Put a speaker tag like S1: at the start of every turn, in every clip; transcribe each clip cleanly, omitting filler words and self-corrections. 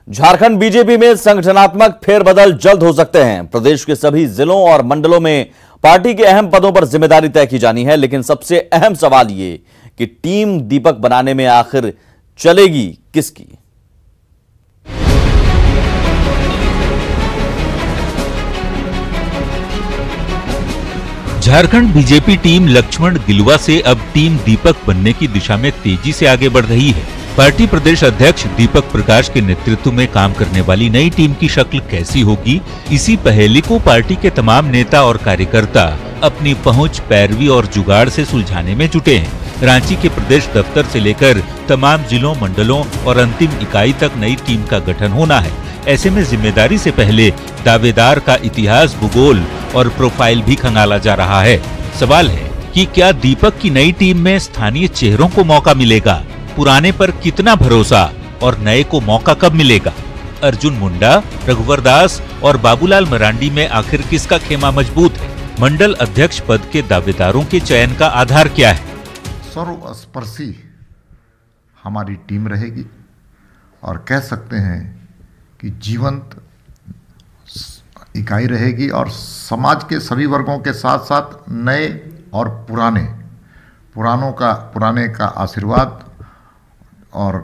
S1: Jharkhand BJP में संगठनात्मक फेरबदल जल्द हो सकते हैं। प्रदेश के सभी जिलों और मंडलों में पार्टी के अहम पदों पर जिम्मेदारी तय की जानी है, लेकिन सबसे अहम सवाल ये कि टीम दीपक बनाने में आखिर चलेगी किसकी।
S2: झारखंड बीजेपी टीम लक्ष्मण गिलुवा से अब टीम दीपक बनने की दिशा में तेजी से आगे बढ़ रही है। पार्टी प्रदेश अध्यक्ष दीपक प्रकाश के नेतृत्व में काम करने वाली नई टीम की शक्ल कैसी होगी, इसी पहेली को पार्टी के तमाम नेता और कार्यकर्ता अपनी पहुंच, पैरवी और जुगाड़ से सुलझाने में जुटे हैं। रांची के प्रदेश दफ्तर से लेकर तमाम जिलों, मंडलों और अंतिम इकाई तक नई टीम का गठन होना है। ऐसे में जिम्मेदारी से पहले दावेदार का इतिहास, भूगोल और प्रोफाइल भी खंगाला जा रहा है। सवाल है कि क्या दीपक की नई टीम में स्थानीय चेहरों को मौका मिलेगा, पुराने पर कितना भरोसा और नए को मौका कब मिलेगा। अर्जुन मुंडा, रघुवर दास और बाबूलाल मरांडी में आखिर किसका खेमा मजबूत है। मंडल अध्यक्ष पद के दावेदारों के चयन का आधार क्या है।
S3: सर्वस्पर्शी हमारी टीम रहेगी और कह सकते हैं कि जीवंत इकाई रहेगी और समाज के सभी वर्गों के साथ साथ नए और पुराने का आशीर्वाद और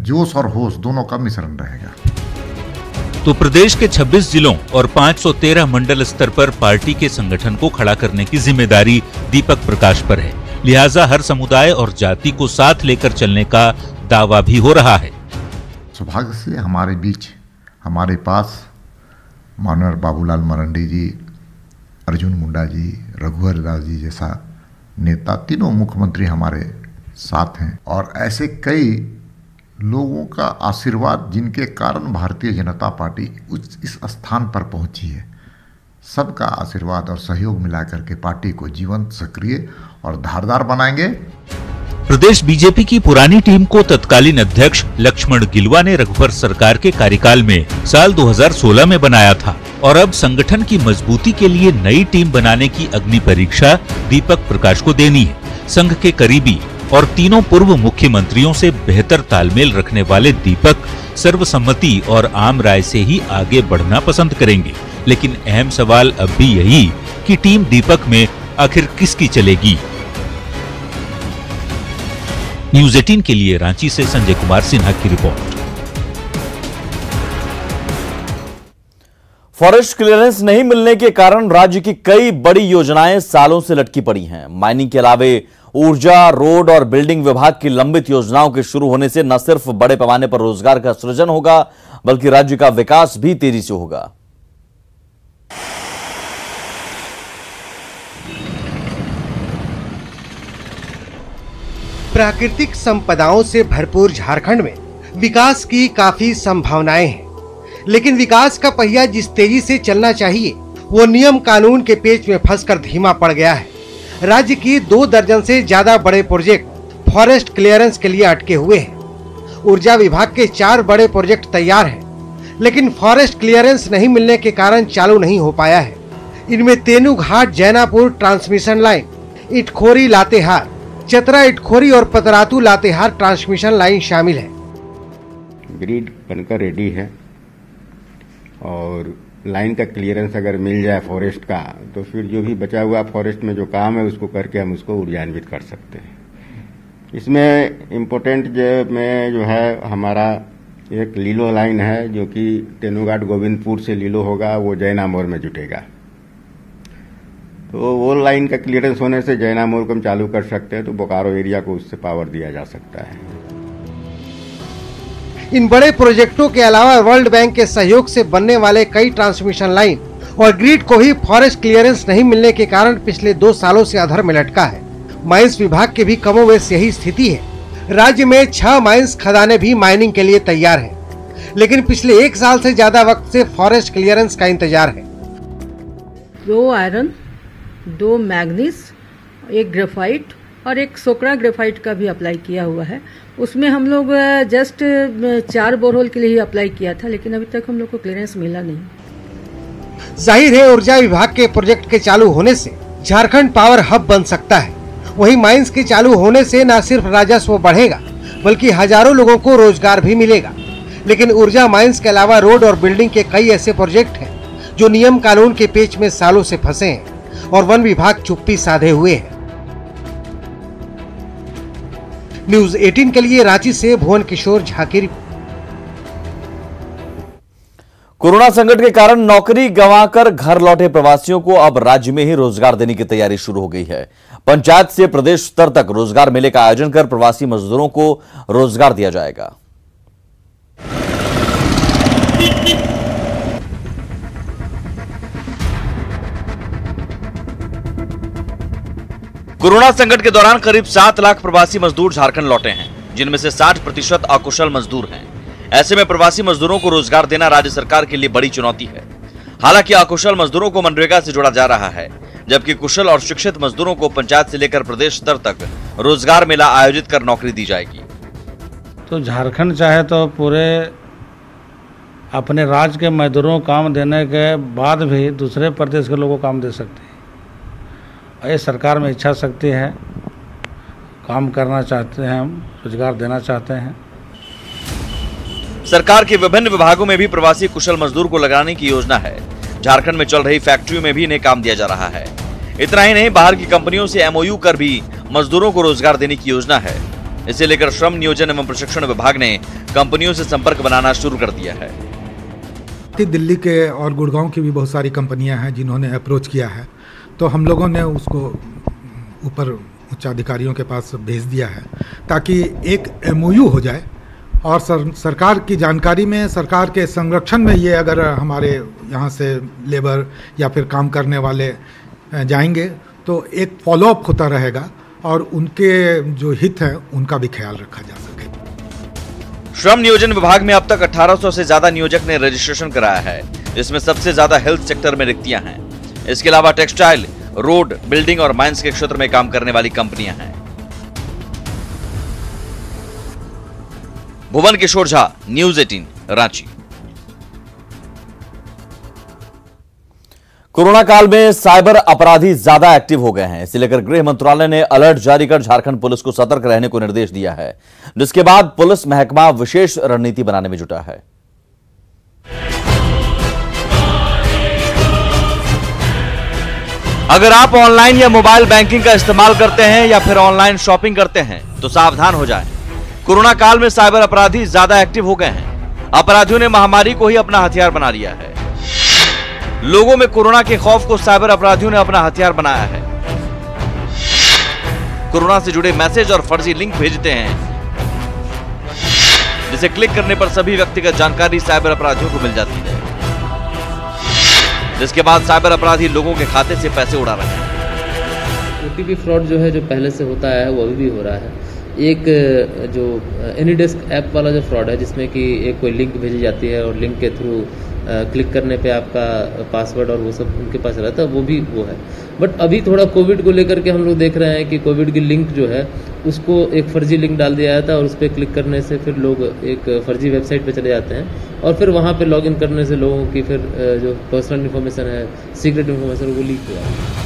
S3: जोश और होश दोनों का मिश्रण रहेगा।
S2: तो प्रदेश के 26 जिलों और 513 मंडल स्तर पर पार्टी के संगठन को खड़ा करने की जिम्मेदारी दीपक प्रकाश पर है। लिहाजा हर समुदाय और जाति को साथ लेकर चलने का दावा भी हो रहा है।
S3: सौभाग्य से हमारे बीच, हमारे पास माननीय बाबूलाल मरांडी जी, अर्जुन मुंडा जी, रघुवर दास जी जैसा नेता, तीनों मुख्यमंत्री हमारे साथ हैं और ऐसे कई लोगों का आशीर्वाद जिनके कारण भारतीय जनता पार्टी इस स्थान पर पहुंची है। सबका आशीर्वाद और सहयोग मिलाकर के पार्टी को जीवंत, सक्रिय और धारदार बनाएंगे।
S2: प्रदेश बीजेपी की पुरानी टीम को तत्कालीन अध्यक्ष लक्ष्मण गिलुवा ने रघुवर सरकार के कार्यकाल में साल 2016 में बनाया था और अब संगठन की मजबूती के लिए नई टीम बनाने की अग्नि परीक्षा दीपक प्रकाश को देनी है। संघ के करीबी और तीनों पूर्व मुख्यमंत्रियों से बेहतर तालमेल रखने वाले दीपक सर्वसम्मति और आम राय से ही आगे बढ़ना पसंद करेंगे। लेकिन अहम सवाल अब भी यही कि टीम दीपक में आखिर किसकी चलेगी। न्यूज़ 18 के लिए रांची से संजय कुमार सिन्हा की रिपोर्ट।
S1: फॉरेस्ट क्लियरेंस नहीं मिलने के कारण राज्य की कई बड़ी योजनाएं सालों से लटकी पड़ी हैं। माइनिंग के अलावे ऊर्जा, रोड और बिल्डिंग विभाग की लंबित योजनाओं के शुरू होने से न सिर्फ बड़े पैमाने पर रोजगार का सृजन होगा, बल्कि राज्य का विकास भी तेजी से होगा।
S4: प्राकृतिक संपदाओं से भरपूर झारखंड में विकास की काफी संभावनाएं हैं, लेकिन विकास का पहिया जिस तेजी से चलना चाहिए वो नियम कानून के पेच में फंसकर धीमा पड़ गया है। राज्य की 2 दर्जन से ज्यादा बड़े प्रोजेक्ट फॉरेस्ट क्लियरेंस के लिए अटके हुए हैं। ऊर्जा विभाग के 4 बड़े प्रोजेक्ट तैयार हैं, लेकिन फॉरेस्ट क्लियरेंस नहीं मिलने के कारण चालू नहीं हो पाया है। इनमें तेनूघाट जैनापुर ट्रांसमिशन लाइन, इटखोरी लातेहार, चतरा इटखोरी और पतरातू लातेहार ट्रांसमिशन लाइन शामिल है।
S5: ग्रिड बनकर रेडी है और लाइन का क्लियरेंस अगर मिल जाए फॉरेस्ट का, तो फिर जो भी बचा हुआ फॉरेस्ट में जो काम है उसको करके हम उसको ऊर्जान्वित कर सकते हैं। इसमें इम्पोर्टेंट जो है हमारा एक लीलो लाइन है, जो कि तेनूघाट गोविंदपुर से लीलो होगा, वो जैनामोर में जुटेगा। तो वो लाइन का क्लियरेंस होने से जैनामोर को हम चालू कर सकते हैं, तो बोकारो एरिया को उससे पावर दिया जा सकता है।
S4: इन बड़े प्रोजेक्टों के अलावा वर्ल्ड बैंक के सहयोग से बनने वाले कई ट्रांसमिशन लाइन और ग्रिड को ही फॉरेस्ट क्लियरेंस नहीं मिलने के कारण पिछले 2 सालों से अधर में लटका है। माइंस विभाग के भी कमोवेश यही स्थिति है। राज्य में 6 माइंस खदानें भी माइनिंग के लिए तैयार हैं, लेकिन पिछले 1 साल से ज्यादा वक्त से फॉरेस्ट क्लियरेंस का इंतजार है।
S6: 2 आयरन, 2 मैग्नीज, 1 ग्रेफाइट और 1 सोकड़ा ग्रेफाइट का भी अप्लाई किया हुआ है। उसमें हम लोग जस्ट 4 बोरहोल के लिए ही अप्लाई किया था, लेकिन अभी तक हम लोग को क्लियरेंस मिला नहीं।
S4: जाहिर है ऊर्जा विभाग के प्रोजेक्ट के चालू होने से झारखंड पावर हब बन सकता है। वहीं माइंस के चालू होने से न सिर्फ राजस्व बढ़ेगा, बल्कि हजारों लोगों को रोजगार भी मिलेगा। लेकिन ऊर्जा माइंस के अलावा रोड और बिल्डिंग के कई ऐसे प्रोजेक्ट हैं जो नियम कानून के पेच में सालों से फंसे हैं और वन विभाग चुप्पी साधे हुए है। न्यूज 18 के लिए रांची से भुवन किशोर झा की रिपोर्ट।
S1: कोरोना संकट के कारण नौकरी गंवाकर घर लौटे प्रवासियों को अब राज्य में ही रोजगार देने की तैयारी शुरू हो गई है। पंचायत से प्रदेश स्तर तक रोजगार मेले का आयोजन कर प्रवासी मजदूरों को रोजगार दिया जाएगा। कोरोना संकट के दौरान करीब 7 लाख प्रवासी मजदूर झारखंड लौटे हैं, जिनमें से 60% अकुशल मजदूर हैं। ऐसे में प्रवासी मजदूरों को रोजगार देना राज्य सरकार के लिए बड़ी चुनौती है। हालांकि अकुशल मजदूरों को मनरेगा से जोड़ा जा रहा है, जबकि कुशल और शिक्षित मजदूरों को पंचायत से लेकर प्रदेश स्तर तक रोजगार मेला आयोजित कर नौकरी दी जाएगी।
S7: तो झारखंड चाहे तो पूरे अपने राज्य के मजदूरों को काम देने के बाद भी दूसरे प्रदेश के लोगों को काम दे सकते हैं। ये सरकार में इच्छा शक्ति है, काम करना चाहते हैं, हम रोजगार देना चाहते हैं।
S1: सरकार के विभिन्न विभागों में भी प्रवासी कुशल मजदूर को लगाने की योजना है। झारखंड में चल रही फैक्ट्रियों में भी इन्हें काम दिया जा रहा है। इतना ही नहीं, बाहर की कंपनियों से MOU कर भी मजदूरों को रोजगार देने की योजना है। इसे लेकर श्रम नियोजन एवं प्रशिक्षण विभाग ने कंपनियों से संपर्क बनाना शुरू कर दिया है।
S8: दिल्ली के और गुड़गांव की भी बहुत सारी कंपनियां हैं जिन्होंने अप्रोच किया है, तो हम लोगों ने उसको ऊपर उच्चाधिकारियों के पास भेज दिया है ताकि एक MOU हो जाए और सरकार की जानकारी में, सरकार के संरक्षण में ये अगर हमारे यहाँ से लेबर या फिर काम करने वाले जाएंगे तो एक फॉलोअप होता रहेगा और उनके जो हित हैं उनका भी ख्याल रखा जा सके।
S1: श्रम नियोजन विभाग में अब तक 1800 से ज्यादा नियोजक ने रजिस्ट्रेशन कराया है, जिसमें सबसे ज्यादा हेल्थ सेक्टर में रिक्तियां हैं। इसके अलावा टेक्सटाइल, रोड, बिल्डिंग और माइंस के क्षेत्र में काम करने वाली कंपनियां हैं। भुवन किशोर झा, न्यूज 18, रांची। कोरोना काल में साइबर अपराधी ज्यादा एक्टिव हो गए हैं। इसे लेकर गृह मंत्रालय ने अलर्ट जारी कर झारखंड पुलिस को सतर्क रहने को निर्देश दिया है, जिसके बाद पुलिस महकमा विशेष रणनीति बनाने में जुटा है। अगर आप ऑनलाइन या मोबाइल बैंकिंग का इस्तेमाल करते हैं या फिर ऑनलाइन शॉपिंग करते हैं तो सावधान हो जाएं। कोरोना काल में साइबर अपराधी ज्यादा एक्टिव हो गए हैं। अपराधियों ने महामारी को ही अपना हथियार बना लिया है। लोगों में कोरोना के खौफ को साइबर अपराधियों ने अपना हथियार बनाया है। कोरोना से जुड़े मैसेज और फर्जी लिंक भेजते हैं, जिसे क्लिक करने पर सभी व्यक्तिगत जानकारी साइबर अपराधियों को मिल जाती है, जिसके बाद साइबर अपराधी लोगों के खाते से पैसे उड़ा रहे हैं।
S9: OTP फ्रॉड जो है, जो पहले से होता है वो अभी भी हो रहा है। एक जो एनीडेस्क ऐप वाला जो फ्रॉड है, जिसमें कि एक कोई लिंक भेजी जाती है और लिंक के थ्रू क्लिक करने पे आपका पासवर्ड और वो सब उनके पास रहता है, वो है। बट अभी थोड़ा कोविड को लेकर के हम लोग देख रहे हैं कि कोविड की लिंक जो है उसको एक फर्जी लिंक डाल दिया जाता है और उस पर क्लिक करने से फिर लोग एक फर्जी वेबसाइट पे चले जाते हैं और फिर वहाँ पे लॉगिन करने से लोगों की फिर जो पर्सनल इन्फॉर्मेशन है, सीक्रेट इन्फॉर्मेशन, वो लीक हुआ है।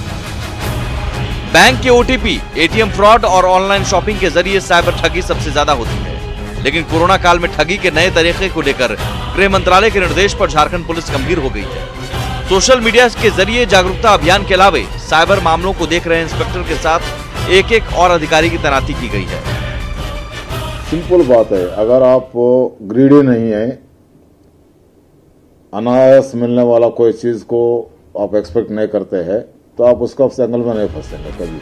S1: बैंक के OTP, ATM फ्रॉड और ऑनलाइन शॉपिंग के जरिए साइबर ठगी सबसे ज्यादा होती है। लेकिन कोरोना काल में ठगी के नए तरीके को लेकर गृह मंत्रालय के निर्देश पर झारखंड पुलिस गंभीर हो गई है। सोशल मीडिया के जरिए जागरूकता अभियान के अलावे साइबर मामलों को देख रहे इंस्पेक्टर के साथ एक और अधिकारी की तैनाती की गई है।
S10: सिंपल बात है, अगर आप ग्रीडी नहीं है, अनायास मिलने वाला कोई चीज को आप एक्सपेक्ट नहीं करते हैं, तो आप उसका जंगल में नहीं फंसेंगे कभी।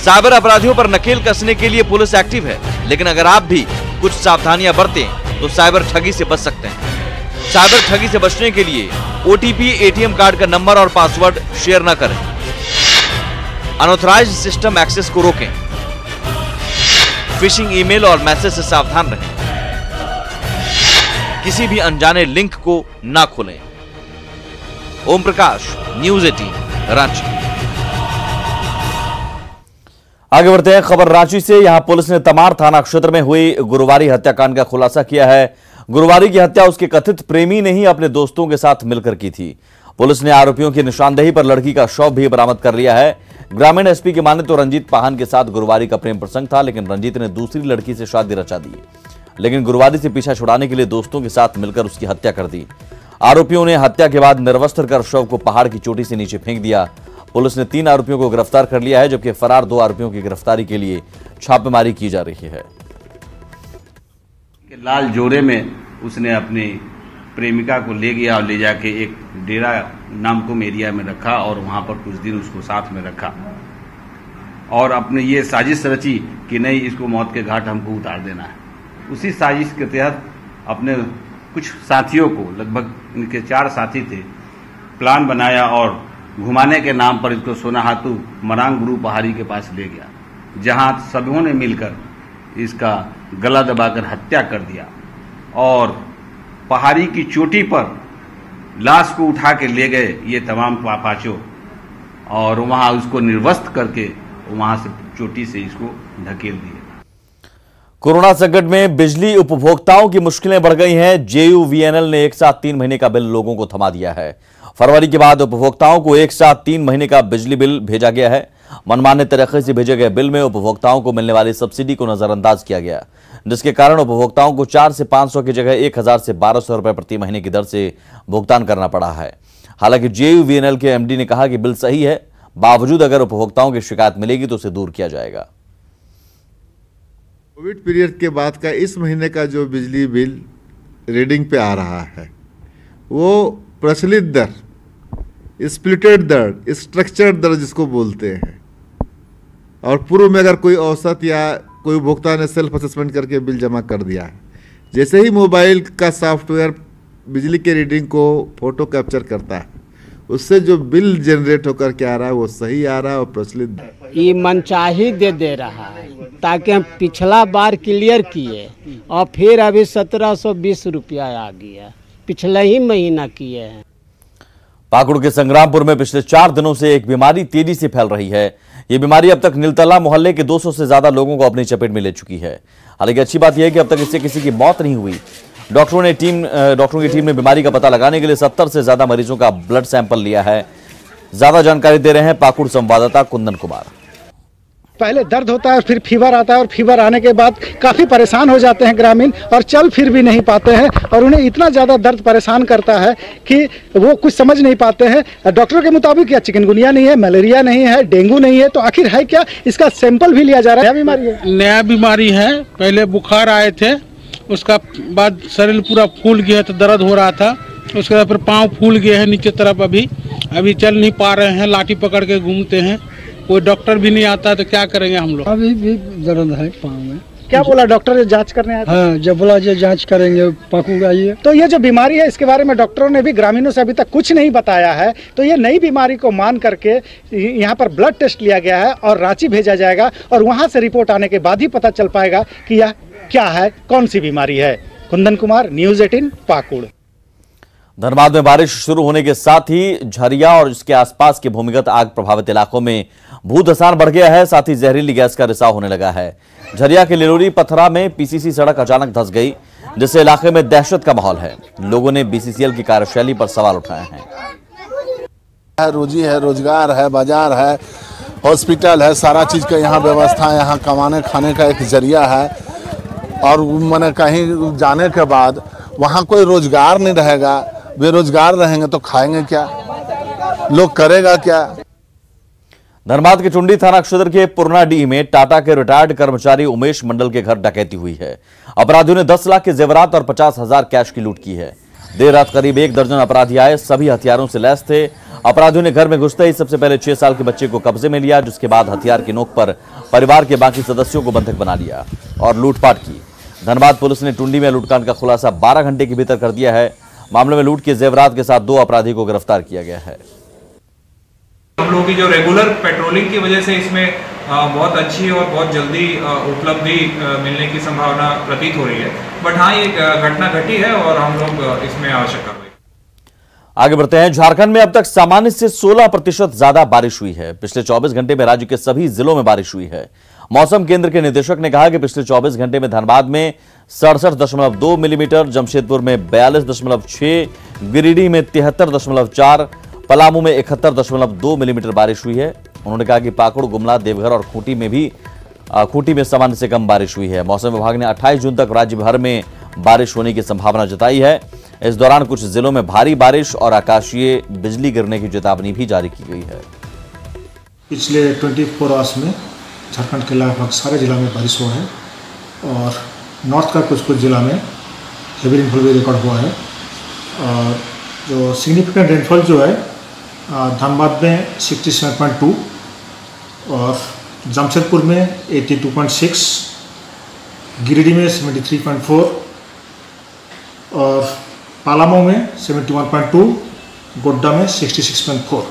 S1: साइबर अपराधियों पर नकेल कसने के लिए पुलिस एक्टिव है, लेकिन अगर आप भी कुछ सावधानियां बरतें तो साइबर ठगी से बच सकते हैं। साइबर ठगी से बचने के लिए OTP, ATM कार्ड का नंबर और पासवर्ड शेयर न करें। अनऑथराइज्ड सिस्टम एक्सेस को रोकें। फिशिंग ईमेल और मैसेज से सावधान रहें। किसी भी अनजाने लिंक को ना खोलें। ओम प्रकाश, न्यूज 18, रांची। आगे बढ़ते हैं खबर रांची से। यहां पुलिस ने तमार थाना क्षेत्र में हुई गुरुवारी हत्याकांड का खुलासा किया है। गुरुवारी की हत्या उसके कथित प्रेमी ने ही अपने दोस्तों के साथ मिलकर की थी। पुलिस ने आरोपियों की निशानदेही पर लड़की का शव भी बरामद कर लिया है। ग्रामीण SP की माने तो रंजीत पाहन के साथ गुरुवारी का प्रेम प्रसंग था, लेकिन रंजीत ने दूसरी लड़की से शादी रचा दी। लेकिन गुरुवारी से पीछा छुड़ाने के लिए दोस्तों के साथ मिलकर उसकी हत्या कर दी। आरोपियों ने हत्या के बाद निर्वस्त्र कर शव को पहाड़ की चोटी से नीचे फेंक दिया। पुलिस ने 3 आरोपियों को गिरफ्तार कर लिया है, जबकि फरार 2 आरोपियों की गिरफ्तारी के लिए छापेमारी की जा रही है।
S11: लाल जोरे में उसने अपनी प्रेमिका को ले गया और ले जाके एक डेरा नामकुम एरिया में रखा और वहां पर कुछ दिन उसको साथ में रखा और अपने ये साजिश रची कि नहीं, इसको मौत के घाट हमको उतार देना है। उसी साजिश के तहत अपने कुछ साथियों को, लगभग इनके 4 साथी थे, प्लान बनाया और घुमाने के नाम पर इसको सोनाहातू मरांग गुरु पहाड़ी के पास ले गया, जहां सभी ने मिलकर इसका गला दबाकर हत्या कर दिया और पहाड़ी की चोटी पर लाश को उठा के ले गए ये तमाम पाचों और वहां उसको निर्वस्त्र करके वहां से चोटी से इसको ढकेल दिया।
S1: कोरोना संकट में बिजली उपभोक्ताओं की मुश्किलें बढ़ गई हैं। JUVNL ने एक साथ 3 महीने का बिल लोगों को थमा दिया है। फरवरी के बाद उपभोक्ताओं को एक साथ 3 महीने का बिजली बिल भेजा गया है। मनमाने तरीके से भेजे गए बिल में उपभोक्ताओं को मिलने वाली सब्सिडी को नजरअंदाज किया गया, जिसके कारण उपभोक्ताओं को 4 से 500 की जगह 1000 से 1200 रुपए प्रति महीने की दर से भुगतान करना पड़ा है। हालांकि JUVNL के MD ने कहा कि बिल सही है, बावजूद अगर उपभोक्ताओं की शिकायत मिलेगी तो उसे दूर किया जाएगा।
S10: कोविड पीरियड के बाद का इस महीने का जो बिजली बिल रीडिंग पे आ रहा है वो प्रचलित दर, स्प्लिटेड दर, स्ट्रक्चर्ड दर जिसको बोलते हैं, और पूर्व में अगर कोई औसत या कोई उपभोक्ता ने सेल्फ असेसमेंट करके बिल जमा कर दिया है, जैसे ही मोबाइल का सॉफ्टवेयर बिजली के रीडिंग को फोटो कैप्चर करता है, उससे जो बिल जनरेट होकर के आ रहा है वो सही आ रहा है और प्रचलित
S12: ये मनचाही दे रहा है, ताकि हम पिछला बार क्लियर किए और फिर अभी 1720 रुपया आ गया, पिछले ही महीना किए हैं।
S1: पाकुड़ के संग्रामपुर में पिछले 4 दिनों से एक बीमारी तेजी से फैल रही है। ये बीमारी अब तक नीलतला मोहल्ले के 200 से ज्यादा लोगों को अपनी चपेट में ले चुकी है। हालांकि अच्छी बात यह है कि अब तक इससे किसी की मौत नहीं हुई। डॉक्टरों की टीम ने बीमारी का पता लगाने के लिए 70 से ज्यादा मरीजों का ब्लड सैंपल लिया है। ज्यादा जानकारी दे रहे हैं पाकुड़ संवाददाता कुंदन कुमार।
S13: पहले दर्द होता है, फिर फीवर आता है और फीवर आने के बाद काफ़ी परेशान हो जाते हैं ग्रामीण और चल फिर भी नहीं पाते हैं और उन्हें इतना ज़्यादा दर्द परेशान करता है कि वो कुछ समझ नहीं पाते हैं। डॉक्टर के मुताबिक क्या चिकनगुनिया नहीं है, मलेरिया नहीं है, डेंगू नहीं है, तो आखिर है क्या? इसका सैंपल भी लिया जा रहा है। नया बीमारी है,
S7: नया बीमारी है। पहले बुखार आए थे, उसका बाद शरीर पूरा फूल गया तो दर्द हो रहा था, उसके बाद फिर पाँव फूल गए हैं नीचे तरफ, अभी चल नहीं पा रहे हैं, लाठी पकड़ के घूमते हैं, कोई डॉक्टर भी नहीं आता तो क्या करेंगे हम लोग।
S12: अभी भी दर्द है पाँव में।
S13: क्या बोला डॉक्टर? जांच करने आए?
S12: हाँ, जब बोला जो जांच करेंगे पाकुड़ आइए।
S13: तो ये जो बीमारी है इसके बारे में डॉक्टरों ने भी ग्रामीणों से अभी तक कुछ नहीं बताया है, तो ये नई बीमारी को मान करके यहाँ पर ब्लड टेस्ट लिया गया है और रांची भेजा जाएगा और वहाँ से रिपोर्ट आने के बाद ही पता चल पाएगा कि यह क्या है, कौन सी बीमारी है। कुंदन कुमार, न्यूज़ 18 पाकुड़।
S1: धनबाद में बारिश शुरू होने के साथ ही झरिया और इसके आसपास के भूमिगत आग प्रभावित इलाकों में भूधसान बढ़ गया है, साथ ही जहरीली गैस का रिसाव होने लगा है। झरिया के लिलोरी पथरा में PCC सड़क अचानक धंस गई, जिससे इलाके में दहशत का माहौल है। लोगों ने BCCL की कार्यशैली पर सवाल उठाए हैं।
S14: रोजी है, रोजगार है, बाजार है, हॉस्पिटल है, सारा चीज का यहाँ व्यवस्था है, यहाँ कमाने खाने का एक जरिया है, और मैंने कहीं जाने के बाद वहाँ कोई रोजगार नहीं रहेगा, बेरोजगार रहेंगे तो खाएंगे क्या, लोग करेगा क्या।
S1: धनबाद के चुंडी थाना क्षेत्र के पुरनाडीह में टाटा के रिटायर्ड कर्मचारी उमेश मंडल के घर डकैती हुई है। अपराधियों ने 10 लाख के जेवरात और 50,000 कैश की लूट की है। देर रात करीब 1 दर्जन अपराधी आए, सभी हथियारों से लैस थे। अपराधियों ने घर में घुसते ही सबसे पहले 6 साल के बच्चे को कब्जे में लिया, जिसके बाद हथियार की नोक पर परिवार के बाकी सदस्यों को बंधक बना लिया और लूटपाट की। धनबाद पुलिस ने टुंडी में लूटकांड का खुलासा 12 घंटे के भीतर कर दिया है। मामले में लूट के जेवरात के साथ 2 अपराधी को गिरफ्तार किया गया है।
S15: हम लोगों की जो रेगुलर पेट्रोलिंग की वजह से इसमें बहुत अच्छी और बहुत जल्दी उपलब्धि मिलने की संभावना प्रतीत हो रही है, बट हाँ, ये घटना घटी है और हम लोग इसमें आवश्यक कार्रवाई।
S1: आगे बढ़ते हैं। झारखंड में अब तक सामान्य से 16% ज्यादा बारिश हुई है। पिछले 24 घंटे में राज्य के सभी जिलों में बारिश हुई है। मौसम केंद्र के निदेशक ने कहा कि पिछले 24 घंटे में धनबाद में 67.2 मिलीमीटर, जमशेदपुर में 42.6, गिरिडीह में 73.4, पलामू में 71.2 मिलीमीटर बारिश हुई है। उन्होंने कहा कि पाकुड़, गुमला, देवघर और खूंटी में भी खूंटी में सामान्य से कम बारिश हुई है। मौसम विभाग ने 28 जून तक राज्य भर में बारिश होने की संभावना जताई है। इस दौरान कुछ जिलों में भारी बारिश और आकाशीय बिजली गिरने की चेतावनी भी जारी की गई है।
S16: पिछले 24 आवर्स में झारखंड के लगभग सारे जिला में बारिश हुआ है और नॉर्थ का कुछ जिला में हेवी रेनफॉल भी रिकॉर्ड हुआ है। और जो सिग्निफिकेंट रेनफॉल जो है धनबाद में 67.2 और जमशेदपुर में 82.6, गिरिडीह में 73.4 और पलामू में 71.2, गोड्डा में 66.4।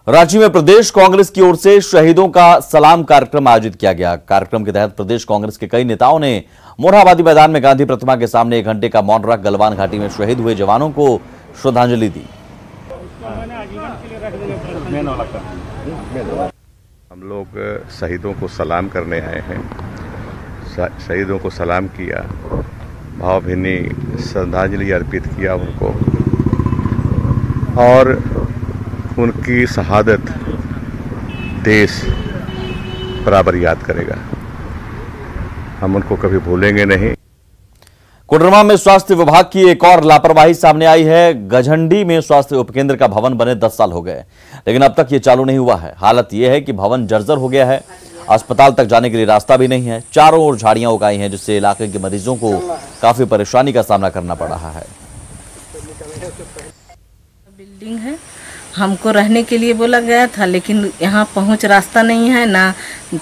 S1: रांची में प्रदेश कांग्रेस की ओर से शहीदों का सलाम कार्यक्रम आयोजित किया गया। कार्यक्रम के तहत प्रदेश कांग्रेस के कई नेताओं ने मोरहाबादी मैदान में गांधी प्रतिमा के सामने 1 घंटे का मौन रख गलवान घाटी में शहीद हुए जवानों को श्रद्धांजलि दी।
S17: हम लोग शहीदों को सलाम करने आए हैं। शहीदों को सलाम किया, भावभीनी श्रद्धांजलि अर्पित किया उनको, और उनकी शहादत देश बराबर याद करेगा। हम उनको कभी भूलेंगे नहीं।
S1: कोडरमा में स्वास्थ्य विभाग की एक और लापरवाही सामने आई है। गझंडी में स्वास्थ्य उपकेंद्र का भवन बने 10 साल हो गए, लेकिन अब तक ये चालू नहीं हुआ है। हालत यह है कि भवन जर्जर हो गया है, अस्पताल तक जाने के लिए रास्ता भी नहीं है। चारों ओर झाड़ियां उगाई हैं, जिससे इलाके के मरीजों को काफी परेशानी का सामना करना पड़ रहा है।
S18: बिल्डिंग है, हमको रहने के लिए बोला गया था, लेकिन यहाँ पहुँच रास्ता नहीं है, ना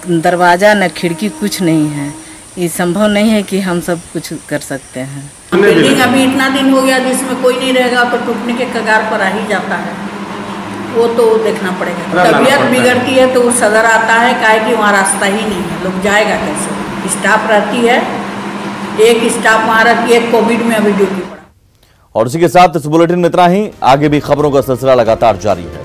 S18: दरवाजा ना खिड़की, कुछ नहीं है। ये संभव नहीं है कि हम सब कुछ कर सकते हैं।
S19: बिल्डिंग अभी इतना दिन हो गया जिसमें कोई नहीं रहेगा तो टूटने के कगार पर आ ही जाता है, वो तो देखना पड़ेगा। तबीयत बिगड़ती है तो सदर आता है, काहे कि वहाँ रास्ता ही नहीं है, लोग जाएगा कैसे। स्टाफ रहती है, एक स्टाफ वहाँ रहती है, कोविड में अभी ड्यूटी पड़ा।
S1: और इसी के साथ इस बुलेटिन में इतना ही। आगे भी खबरों का सिलसिला लगातार जारी है।